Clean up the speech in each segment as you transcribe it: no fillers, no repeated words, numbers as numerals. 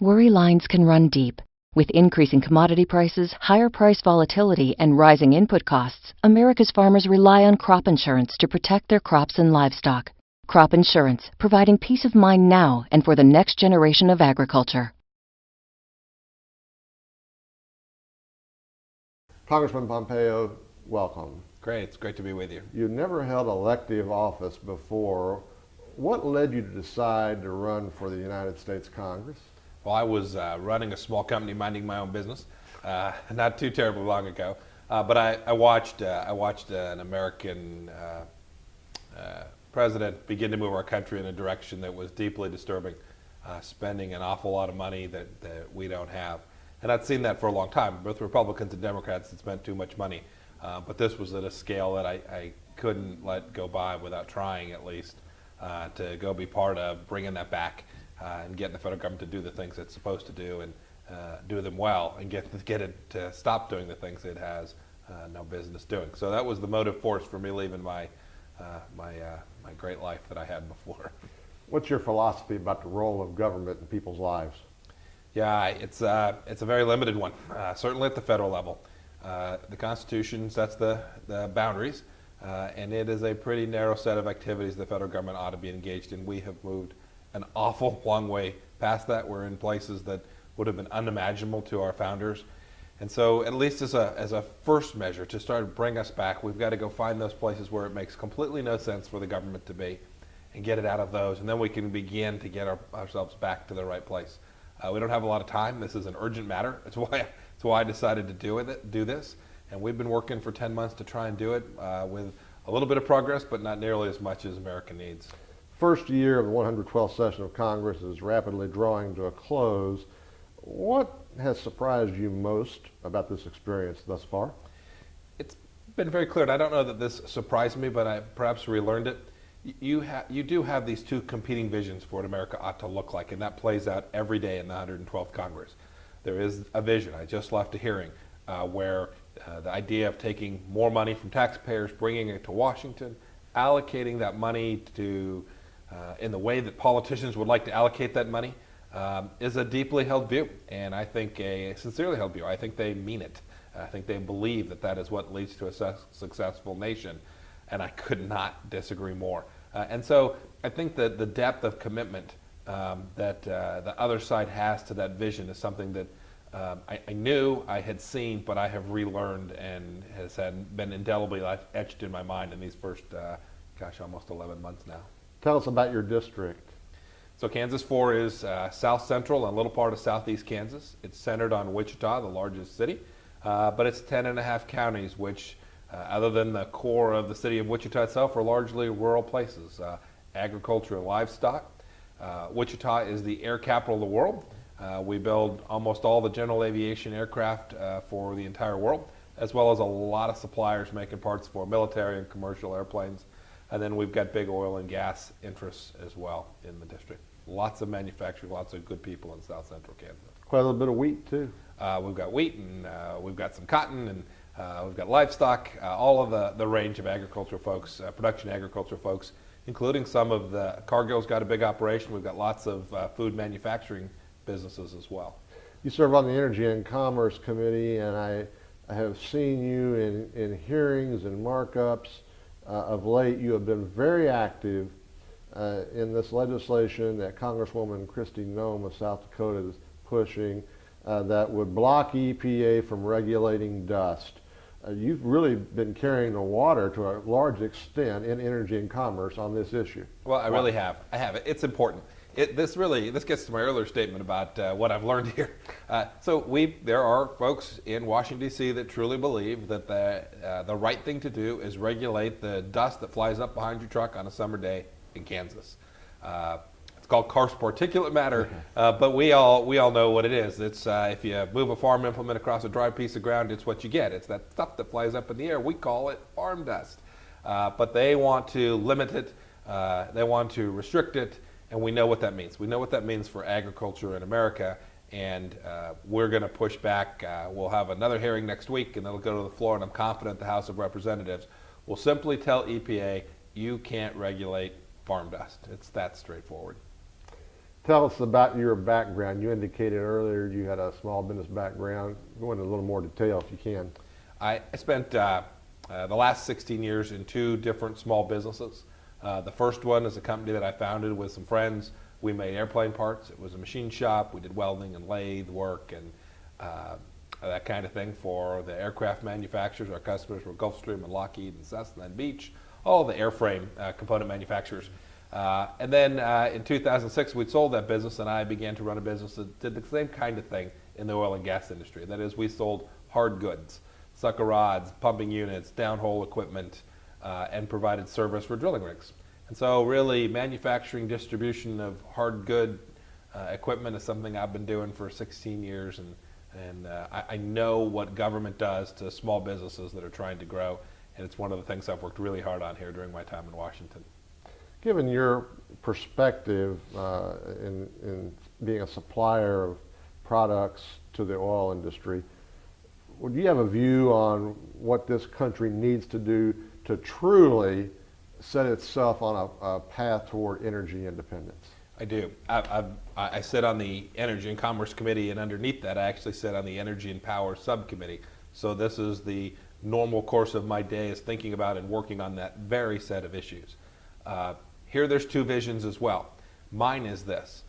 Worry lines can run deep. With increasing commodity prices, higher price volatility, and rising input costs, America's farmers rely on crop insurance to protect their crops and livestock. Crop insurance, providing peace of mind now and for the next generation of agriculture. Congressman Pompeo, welcome. Great, it's great to be with you. You've never held elective office before. What led you to decide to run for the United States Congress? Well, I was running a small company, minding my own business, not too terribly long ago. But I watched an American president begin to move our country in a direction that was deeply disturbing, spending an awful lot of money that we don't have. And I'd seen that for a long time. Both Republicans and Democrats had spent too much money. But this was at a scale that I couldn't let go by without trying at least to go be part of bringing that back and getting the federal government to do the things it's supposed to do and do them well and get it to stop doing the things it has no business doing. So that was the motive force for me leaving my great life that I had before. What's your philosophy about the role of government in people's lives? Yeah, it's a very limited one, certainly at the federal level. The Constitution sets the boundaries, and it is a pretty narrow set of activities the federal government ought to be engaged in. We have moved an awful long way past that. We're in places that would have been unimaginable to our founders. And so at least as a first measure to start to bring us back, we've got to go find those places where it makes completely no sense for the government to be and get it out of those. And then we can begin to get ourselves back to the right place. We don't have a lot of time. This is an urgent matter. It's why I decided to do this. And we've been working for 10 months to try and do it with a little bit of progress, but not nearly as much as America needs. First year of the 112th session of Congress is rapidly drawing to a close. What has surprised you most about this experience thus far? It's been very clear, and I don't know that this surprised me, but I perhaps relearned it. You do have these two competing visions for what America ought to look like, and that plays out every day in the 112th Congress. There is a vision. I just left a hearing where the idea of taking more money from taxpayers, bringing it to Washington, allocating that money to in the way that politicians would like to allocate that money is a deeply held view, and I think a sincerely held view. I think they mean it. I think they believe that that is what leads to a successful nation, and I could not disagree more. And so I think that the depth of commitment that the other side has to that vision is something that I knew I had seen, but I have relearned and has been indelibly etched in my mind in these first, almost 11 months now. Tell us about your district. So Kansas 4 is south central and a little part of southeast Kansas. It's centered on Wichita, the largest city, but it's 10.5 counties, which other than the core of the city of Wichita itself are largely rural places, agriculture and livestock. Wichita is the air capital of the world. We build almost all the general aviation aircraft for the entire world, as well as a lot of suppliers making parts for military and commercial airplanes. And then we've got big oil and gas interests as well in the district. Lots of manufacturing, lots of good people in south central Kansas. Quite a little bit of wheat too. We've got wheat, and we've got some cotton, and we've got livestock, all of the range of agriculture folks, production agriculture folks, including some of the Cargill's got a big operation. We've got lots of food manufacturing businesses as well. You serve on the Energy and Commerce Committee, and I have seen you in hearings and markups. Of late, you have been very active in this legislation that Congresswoman Kristi Noem of South Dakota is pushing that would block EPA from regulating dust. You've really been carrying the water to a large extent in energy and commerce on this issue. Well, I really have. I have it. It's important. This gets to my earlier statement about what I've learned here. There are folks in Washington, D.C. that truly believe that the right thing to do is regulate the dust that flies up behind your truck on a summer day in Kansas. It's called coarse particulate matter, but we all know what it is. It's if you move a farm implement across a dry piece of ground, it's what you get. It's that stuff that flies up in the air. We call it farm dust. But they want to limit it. They want to restrict it. And we know what that means. We know what that means for agriculture in America, and we're going to push back. We'll have another hearing next week, and it'll go to the floor, and I'm confident the House of Representatives will simply tell EPA, you can't regulate farm dust. It's that straightforward. Tell us about your background. You indicated earlier you had a small business background. Go into a little more detail if you can. I spent the last 16 years in two different small businesses. The first one is a company that I founded with some friends. We made airplane parts. It was a machine shop. We did welding and lathe work and that kind of thing for the aircraft manufacturers. Our customers were Gulfstream and Lockheed and Cessna and Beech, all the airframe component manufacturers. And then in 2006, we'd sold that business, and I began to run a business that did the same kind of thing in the oil and gas industry. That is, we sold hard goods, sucker rods, pumping units, downhole equipment, and provided service for drilling rigs. And so really manufacturing distribution of hard good equipment is something I've been doing for 16 years, and I know what government does to small businesses that are trying to grow, and it's one of the things I've worked really hard on here during my time in Washington. Given your perspective in being a supplier of products to the oil industry, would you have a view on what this country needs to do to truly set itself on a path toward energy independence? I do. I sit on the Energy and Commerce Committee, and underneath that I actually sit on the Energy and Power Subcommittee. So this is the normal course of my day, is thinking about and working on that very set of issues. Here there's two visions as well. Mine is this.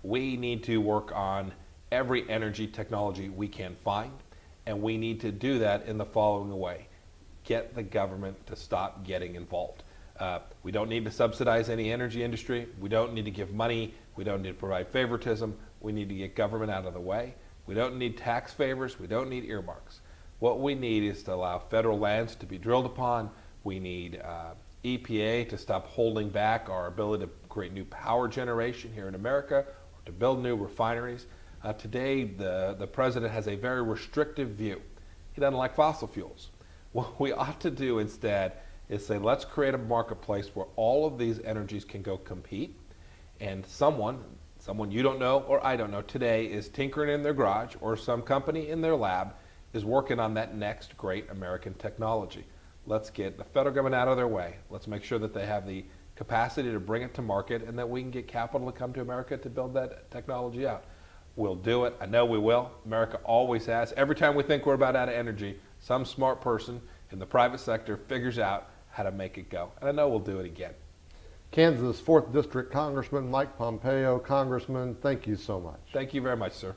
We need to work on every energy technology we can find, and we need to do that in the following way. Get the government to stop getting involved. We don't need to subsidize any energy industry. We don't need to give money. We don't need to provide favoritism. We need to get government out of the way. We don't need tax favors. We don't need earmarks. What we need is to allow federal lands to be drilled upon. We need EPA to stop holding back our ability to create new power generation here in America, or to build new refineries. Today, the president has a very restrictive view. He doesn't like fossil fuels. What we ought to do instead is say, let's create a marketplace where all of these energies can go compete, and someone you don't know or I don't know today is tinkering in their garage, or some company in their lab is working on that next great American technology. Let's get the federal government out of their way. Let's make sure that they have the capacity to bring it to market, and that we can get capital to come to America to build that technology out. We'll do it. I know we will. America always has. Every time we think we're about out of energy, some smart person in the private sector figures out how to make it go. And I know we'll do it again. Kansas 4th District Congressman Mike Pompeo. Congressman, thank you so much. Thank you very much, sir.